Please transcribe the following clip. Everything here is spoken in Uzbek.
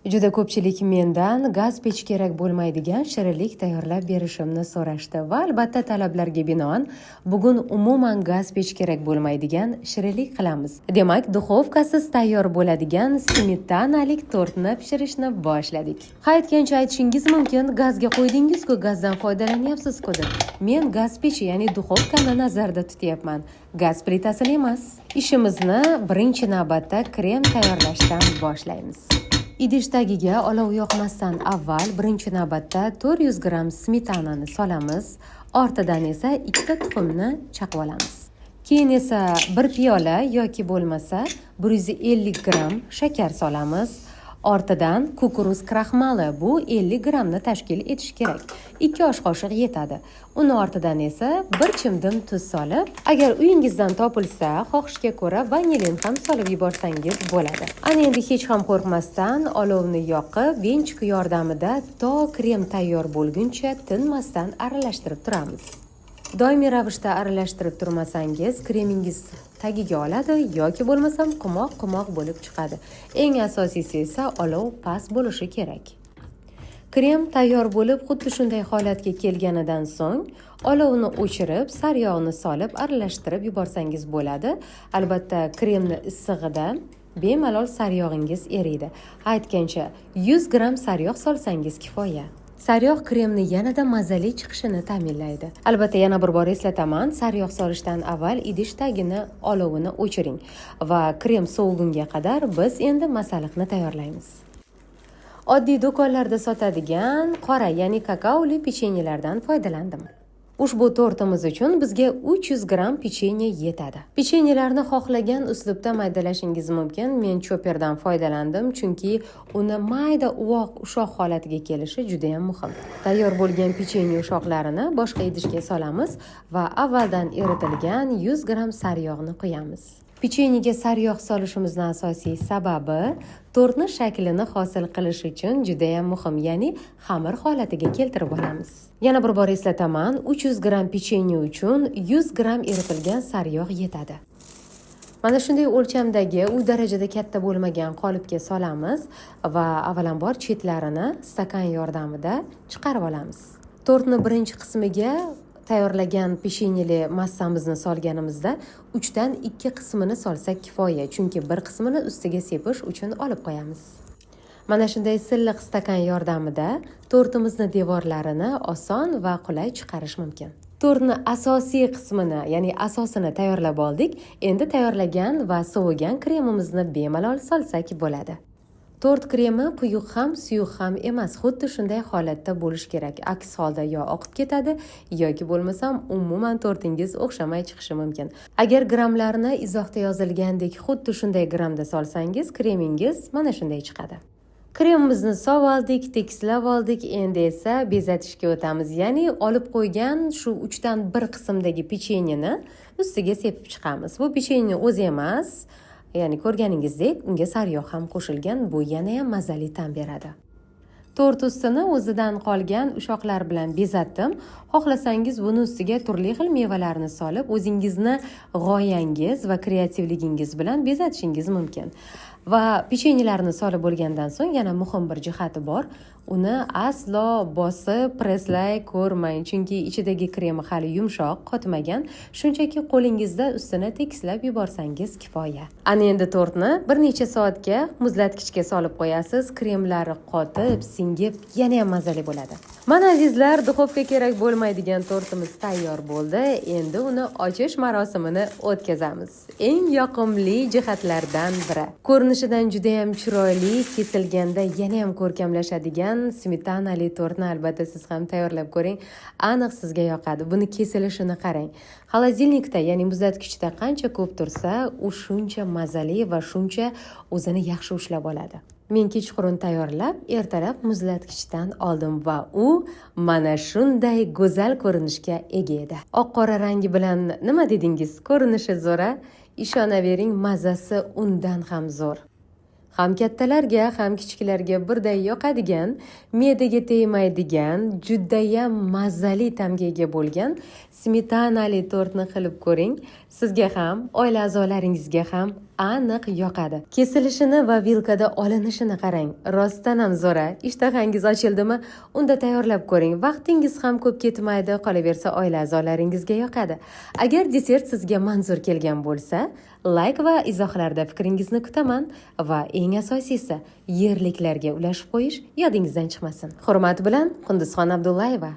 Juda ko'pchilik mendan gaz pech kerak bo'lmaydigan shirinlik tayyorlab berishimni so'rashdi va albatta talablarga binoan bugun umuman gaz pech kerak bo'lmaydigan shirinlik qilamiz. Demak, duxovkasiz tayyor bo'ladigan smetanalik tortni pishirishni boshladik. Ha, aytgancha aytishingiz mumkin, gazga qo'ydingiz-ku, gazdan foydalanyapsiz-ku deb. Men gaz pechi, ya'ni duxovkani nazarda tutyapman, gaz plitasini emas. Ishimizni birinchi navbatda krem tayyorlashdan boshlaymiz. Idish tagiga olov yoqmasdan avval birinchi navbatda 400 gram smetanani solamiz, ortidan esa 2 tuxumni chaqib olamiz. Keyin esa 1 piyola yoki bo'lmasa 150 gram shakar solamiz. Ortidan kukuruz kraxmali, bu 50 gramni tashkil etishi kerak. 2 osh qoshiq yetadi. Uni ortidan esa 1 chimdim tuz solib, agar uyingizdan topilsa, xohishga ko'ra vanilin ham solib yuborsangiz bo'ladi. Ana endi hech ham qo'rqmasdan olovni yoqib, venchik yordamida to krem tayyor bo'lguncha tinmasdan aralashtirib turamiz. Doimiy ravishda aralashtirib turmasangiz, kremingiz tagiga oladi yoki bo'lmasam qimoq bo'lib chiqadi. Eng asosiysi esa olov past bo'lishi kerak. Krem tayyor bo'lib, xuddi shunday holatga kelganidan so'ng olovni o'chirib, saryog'ni solib aralashtirib yuborsangiz bo'ladi. Albatta, kremni issig'ida bemalol saryog'ingiz eriydi. Aytgancha 100 gram saryog' solsangiz kifoya. Saryog' kremni yanada mazali chiqishini ta'minlaydi. Albatta, yana bir bor eslataman, saryog' solishdan avval idish tagini olovini o'chiring va krem sovigunga qadar biz endi masalliqni tayyorlaymiz. Oddiy do'konlarda sotadigan qora, ya'ni kakaoli pechenyelardan foydalandim. Ushbu tortimiz uchun bizga 300 gram pechenye yetadi. Pechenyelarni xohlagan uslubda maydalashingiz mumkin. Men choperdan foydalandim, chunki uni mayda uvoq ushoq holatiga kelishi juda ham muhim. Tayyor bo'lgan pechenye ushoqlarini boshqa idishga solamiz va avvaldan eritilgan 100 gram saryog'ni quyamiz. Pechenyega saryog' solishimizning asosiy sababi tortni shaklini hosil qilish uchun juda ham muhim, ya'ni xamir holatiga keltirib olamiz. Yana bir bor eslataman, 300 gram pechenye uchun 100 gram eritilgan saryog' yetadi. Mana shunday o'lchamdagi, u darajada katta bo'lmagan qolipga solamiz va avvalambor chetlarini stakan yordamida chiqarib olamiz. Tortni birinchi qismiga tayyorlagan peshenyeli massamizni solganimizda 3 dan 2 qismini solsak kifoya, chunki bir qismini ustiga sepish uchun olib qo'yamiz. Mana shunday silliq stakan yordamida tortimizni devorlarini oson va qulay chiqarish mumkin. Tortni asosiy qismini, ya'ni asosini tayyorlab oldik. Endi tayyorlagan va sovigan kremimizni bemalol solsak bo'ladi. Tort kremi quyuq ham, suyuq ham emas, xuddi shunday holatda bo'lishi kerak. Aks holda yo oqib ketadi yoki bo'lmasam umuman tortingiz o'xshamay chiqishi mumkin. Agar gramlarni izohda yozilgandek xuddi shunday gramda solsangiz, kremingiz mana shunday chiqadi. Kremimizni sovib oldik, tekislab oldik. Endi esa bezatishga o'tamiz. Ya'ni olib qo'ygan shu 3 dan 1 qismdagi pechenyeni ustiga sepib chiqamiz. Bu pechenye o'zi emas, ya'ni ko'rganingizdek, unga saryog' ham qo'shilgan, bu yana ham mazali ta'm beradi. Tort ustini o'zidan qolgan ushoqlar bilan bezatdim. Xohlasangiz buni ustiga turli xil mevalarni solib, o'zingizni g'oyangiz va kreativligingiz bilan bezatishingiz mumkin. Va pechenyelarni solib bo'lgandan so'ng yana muhim bir jihati bor. Uni aslo bosib, preslay ko'rmang, chunki ichidagi kremi hali yumshoq, qotmagan. Shunchaki qo'lingizda ustini tekislab yuborsangiz kifoya. Ana endi tortni bir necha soatga muzlatgichga solib qo'yasiz. Kremlari qotib, singib, yana ham mazali bo'ladi. Mana azizlar, duxovka kerak bo'lmaydigan tortimiz tayyor bo'ldi. Endi uni ochish marosimini o'tkazamiz. Eng yoqimli jihatlardan biri. Ko'rinishidan juda ham chiroyli, kesilganda yana ham ko'rkamlashadigan smetanali tortni albatta siz ham tayyorlab ko'ring. Aniq sizga yoqadi. Buni kesilishini qarang. Xolodilnikda, ya'ni muzlatgichda qancha ko'p tursa, u shuncha mazali va shuncha o'zini yaxshi ushlab oladi. Men kechqurun tayyorlab, ertalab muzlatgichdan oldim va u mana shunday go'zal ko'rinishga ega edi. Oq-qora rangi bilan nima dedingiz? Ko'rinishi zo'r-a? Ishonavering, mazasi undan ham zo'r. Ham kattalarga, ham kichiklarga birday yoqadigan, me'daga tegmaydigan, judayam mazali ta'mga ega bo'lgan smetanali tortni qilib ko'ring. Sizga ham, oila a'zolaringizga ham aniq yoqadi. Kesilishini va vilkada olinishini qarang. Rostdan ham zo'ra. Ishtahangiz ochildimi? Unda tayyorlab ko'ring. Vaqtingiz ham ko'p ketmaydi, qolaversa oila a'zolaringizga yoqadi. Agar desert sizga manzur kelgan bo'lsa, like va izohlarda fikringizni kutaman va eng asosiysi yerliklarga ulashib qo'yish yodingizdan chiqmasin. Hurmat bilan, Qunduzxon Abdullayeva.